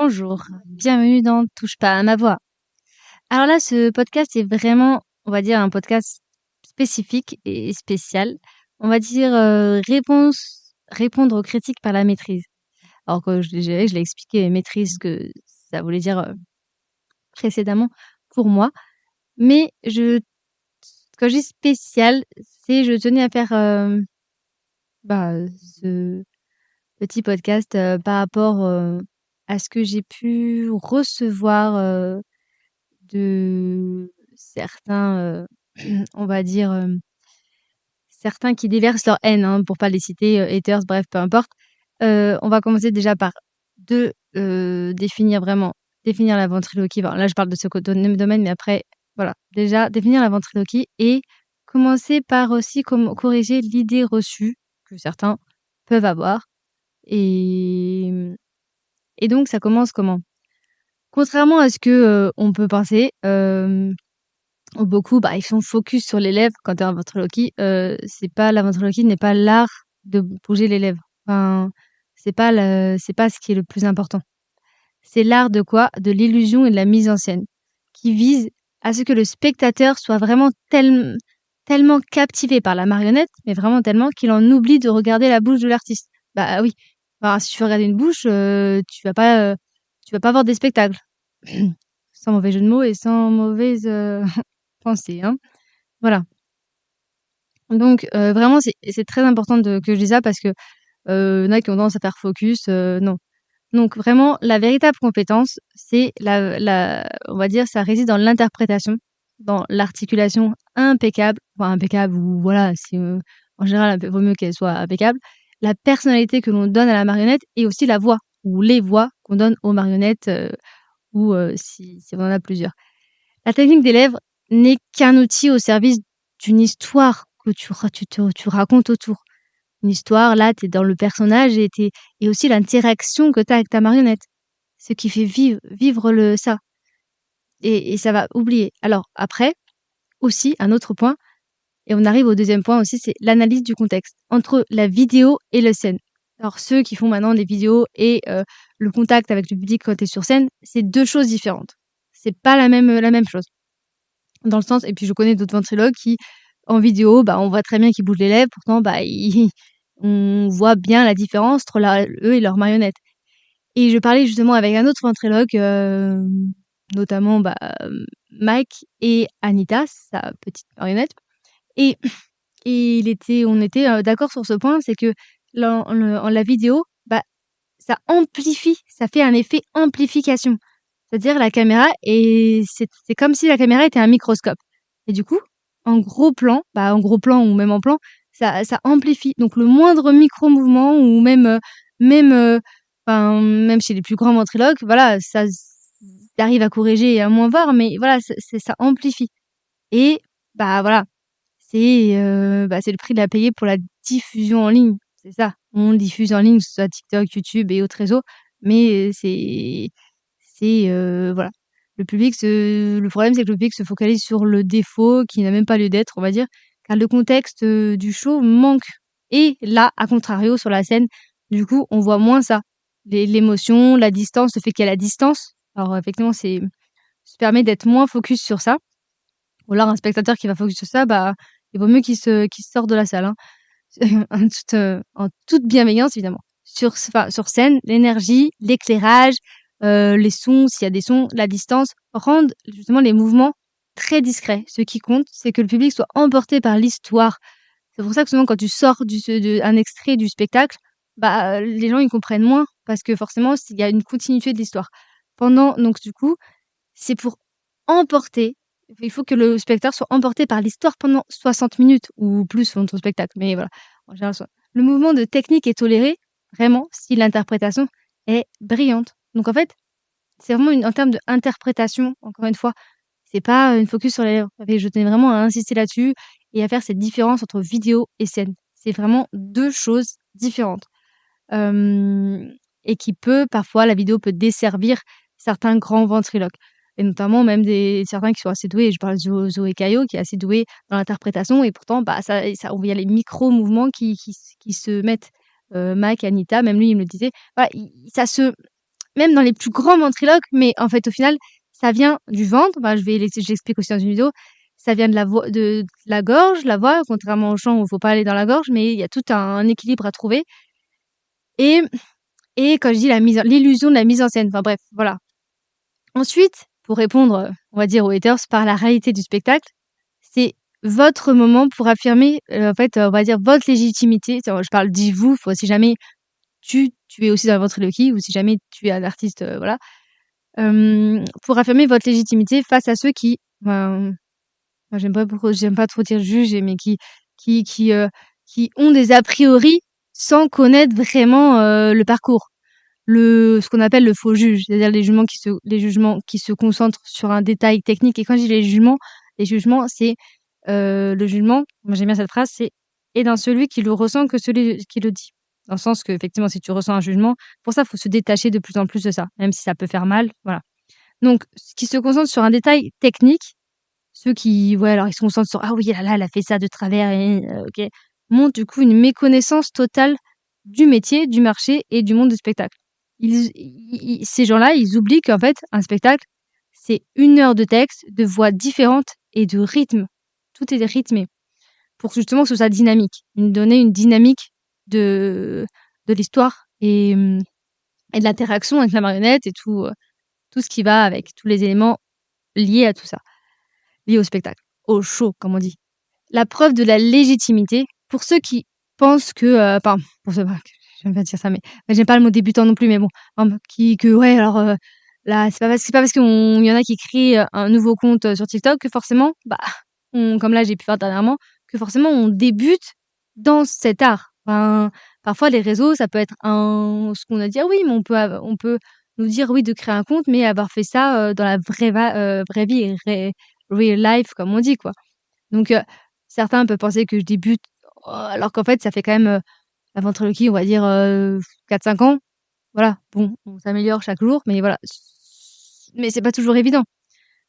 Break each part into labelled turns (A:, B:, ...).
A: Bonjour, bienvenue dans Touche pas à ma voix. Alors là, ce podcast est vraiment, on va dire, un podcast spécifique et spécial. On va dire répondre aux critiques par la maîtrise. Alors que je l'ai expliqué, maîtrise, que ça voulait dire précédemment pour moi. Mais quand je dis spécial, c'est je tenais à faire ce petit podcast par rapport à ce que j'ai pu recevoir de certains, on va dire, certains qui déversent leur haine, hein, pour pas les citer, haters, bref, peu importe. On va commencer déjà par définir la ventriloquie. Bon, là, je parle de ce domaine, mais après, voilà. Déjà, définir la ventriloquie et commencer par aussi corriger l'idée reçue que certains peuvent avoir. Et, et donc, ça commence comment? Contrairement à ce que on peut penser, beaucoup, ils sont focus sur les lèvres quand tu es en ventriloquie. La ventriloquie n'est pas l'art de bouger les lèvres. Enfin, c'est pas ce qui est le plus important. C'est l'art de quoi? De l'illusion et de la mise en scène, qui vise à ce que le spectateur soit vraiment tellement captivé par la marionnette, mais vraiment tellement qu'il en oublie de regarder la bouche de l'artiste. Bah oui. Si tu veux regarder une bouche, tu vas pas voir des spectacles. Sans mauvais jeu de mots et sans mauvaise pensée, hein. Voilà. Donc vraiment c'est très important que je dise ça parce que y en a qui ont tendance à faire focus, non. Donc vraiment la véritable compétence, c'est la on va dire ça réside dans l'interprétation, dans l'articulation impeccable, enfin impeccable ou voilà, si, en général vaut mieux qu'elle soit impeccable, la personnalité que l'on donne à la marionnette et aussi la voix ou les voix qu'on donne aux marionnettes, ou si on en a plusieurs. La technique des lèvres n'est qu'un outil au service d'une histoire que tu racontes autour. Une histoire, là, tu es dans le personnage et aussi l'interaction que tu as avec ta marionnette. Ce qui fait vivre ça. Et ça va oublier. Alors après, aussi, un autre point, et on arrive au deuxième point aussi, c'est l'analyse du contexte entre la vidéo et le scène. Alors ceux qui font maintenant des vidéos et le contact avec le public quand tu es sur scène, c'est deux choses différentes. C'est pas la même chose. Dans le sens, et puis je connais d'autres ventriloques qui, en vidéo, on voit très bien qu'ils bougent les lèvres, pourtant, on voit bien la différence entre eux et leur marionnette. Et je parlais justement avec un autre ventriloque, notamment Mike et Anita, sa petite marionnette. Et, on était d'accord sur ce point, c'est que en la vidéo, ça amplifie, ça fait un effet amplification. C'est-à-dire la caméra et c'est comme si la caméra était un microscope. Et du coup, en gros plan ou même en plan, ça amplifie. Donc le moindre micro-mouvement ou même, même chez les plus grands ventriloques, voilà, ça arrive à corriger et à moins voir, mais voilà, ça amplifie. Et voilà, c'est le prix de la payer pour la diffusion en ligne. C'est ça. On diffuse en ligne, que ce soit TikTok, YouTube et autres réseaux, mais voilà. Le problème, c'est que le public se focalise sur le défaut qui n'a même pas lieu d'être, on va dire, car le contexte du show manque. Et là, à contrario, sur la scène, du coup, on voit moins ça. L'émotion, la distance, le fait qu'il y a la distance. Alors, effectivement, ça permet d'être moins focus sur ça. Ou alors, un spectateur qui va focus sur ça, il vaut mieux qu'il se sorte de la salle, hein. En toute bienveillance, évidemment. Sur scène, l'énergie, l'éclairage, les sons, s'il y a des sons, la distance, rendent justement les mouvements très discrets. Ce qui compte, c'est que le public soit emporté par l'histoire. C'est pour ça que souvent, quand tu sors un extrait du spectacle, les gens, ils comprennent moins parce que forcément, il y a une continuité de l'histoire. Donc du coup, c'est pour emporter. Il faut que le spectateur soit emporté par l'histoire pendant 60 minutes ou plus selon ton spectacle. Mais voilà, en général, le mouvement de technique est toléré vraiment si l'interprétation est brillante. Donc en fait, c'est vraiment en termes d'interprétation, encore une fois, c'est pas une focus sur les lèvres. Je tenais vraiment à insister là-dessus et à faire cette différence entre vidéo et scène. C'est vraiment deux choses différentes. Et parfois, la vidéo peut desservir certains grands ventriloques. Et notamment même certains qui sont assez doués. Je parle de Zoé Caillot qui est assez douée dans l'interprétation et pourtant, il y a les micro-mouvements qui se mettent. Mike, Anita, même lui, il me le disait. Voilà, même dans les plus grands ventriloques, mais en fait, au final, ça vient du ventre. Bah, j'explique aussi dans une vidéo. Ça vient de la gorge, la voix, contrairement au chant où il faut pas aller dans la gorge, mais il y a tout un équilibre à trouver. Et, et quand je dis l'illusion de la mise en scène, enfin bref, voilà. Ensuite, pour répondre, on va dire aux haters, par la réalité du spectacle, c'est votre moment pour affirmer, en fait, on va dire votre légitimité. Je parle dit vous, si jamais tu es aussi dans la ventriloquie ou si jamais tu es un artiste, voilà. Pour affirmer votre légitimité face à ceux qui, ben, moi j'aime pas trop dire juge, mais qui qui, heu, qui ont des a priori sans connaître vraiment, le parcours. Ce qu'on appelle le faux juge, c'est-à-dire les jugements qui se concentrent sur un détail technique. Et quand je dis les jugements, c'est, le jugement, moi j'aime bien cette phrase, c'est: «Et dans celui qui le ressent que celui qui le dit». Dans le sens qu'effectivement, si tu ressens un jugement, pour ça, il faut se détacher de plus en plus de ça, même si ça peut faire mal, voilà. Donc ce qui se concentre sur un détail technique, ceux qui ouais, alors ils se concentrent sur: «Ah oui, là, elle a fait ça de travers et OK», montrent du coup une méconnaissance totale du métier, du marché et du monde du spectacle. Ces gens-là, ils oublient qu'en fait, un spectacle, c'est 1 heure de texte, de voix différentes et de rythme. Tout est rythmé pour justement que ce soit dynamique, donner une dynamique de l'histoire et de l'interaction avec la marionnette et tout ce qui va avec, tous les éléments liés à tout ça. Lié au spectacle, au show, comme on dit. La preuve de la légitimité, pour ceux qui pensent que, enfin, pour ceux j'aime pas dire ça, mais j'aime pas le mot débutant non plus, mais bon, que ouais, alors, là, c'est pas parce qu'il y en a qui créent, un nouveau compte, sur TikTok que forcément, bah, comme là j'ai pu faire dernièrement, que forcément on débute dans cet art. Enfin, parfois les réseaux, ça peut être ce qu'on a dit: «Ah oui, mais on peut nous dire, oui, de créer un compte, mais avoir fait ça, dans la vraie vie, real life comme on dit, quoi. Donc certains peuvent penser que je débute, alors qu'en fait ça fait quand même, la ventriloquie, on va dire, 4-5 ans. Voilà, bon, on s'améliore chaque jour, mais voilà, mais c'est pas toujours évident.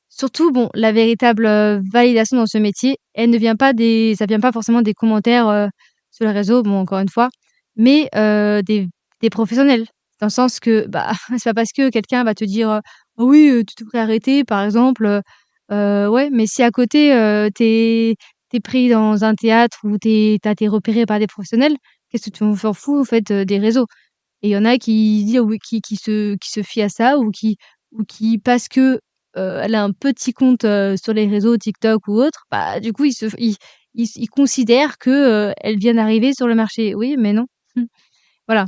A: Surtout, bon, la véritable, validation dans ce métier, elle ne vient pas ça vient pas forcément des commentaires, sur les réseaux, bon, encore une fois, mais des professionnels. Dans le sens que, bah, c'est pas parce que quelqu'un va te dire, «Oh oui, tu devrais arrêter», par exemple, ouais, mais si à côté, tu pris dans un théâtre ou tu été repéré par des professionnels, qu'est-ce que tu t'en fous, en fait, des réseaux? Et il y en a qui disent oui, qui se fient à ça ou qui parce que, elle a un petit compte, sur les réseaux TikTok ou autre, bah, du coup, ils considèrent que, elle vient d'arriver sur le marché. Oui, mais non. Voilà,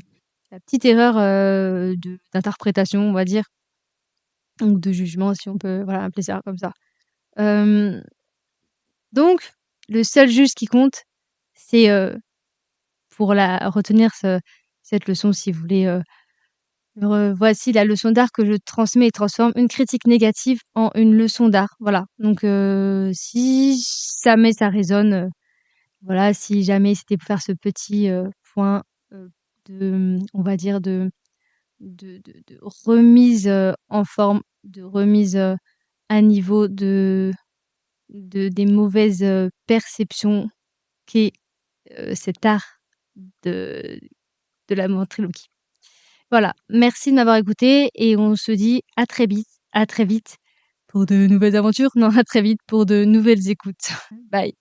A: la petite erreur, d'interprétation, on va dire, ou de jugement si on peut, voilà, appeler ça comme ça. Hem, donc le seul juge qui compte, c'est, pour la retenir cette leçon si vous voulez, voici la leçon d'art que je transmets et transforme une critique négative en une leçon d'art. Voilà, donc si jamais ça résonne, voilà, si jamais c'était pour faire ce petit, point, on va dire de remise, en forme, de remise, à niveau des mauvaises, perceptions qu'est, cet art de la ventriloquie. Voilà, merci de m'avoir écoutée et on se dit à très vite pour de nouvelles aventures. Non, à très vite pour de nouvelles écoutes. Bye.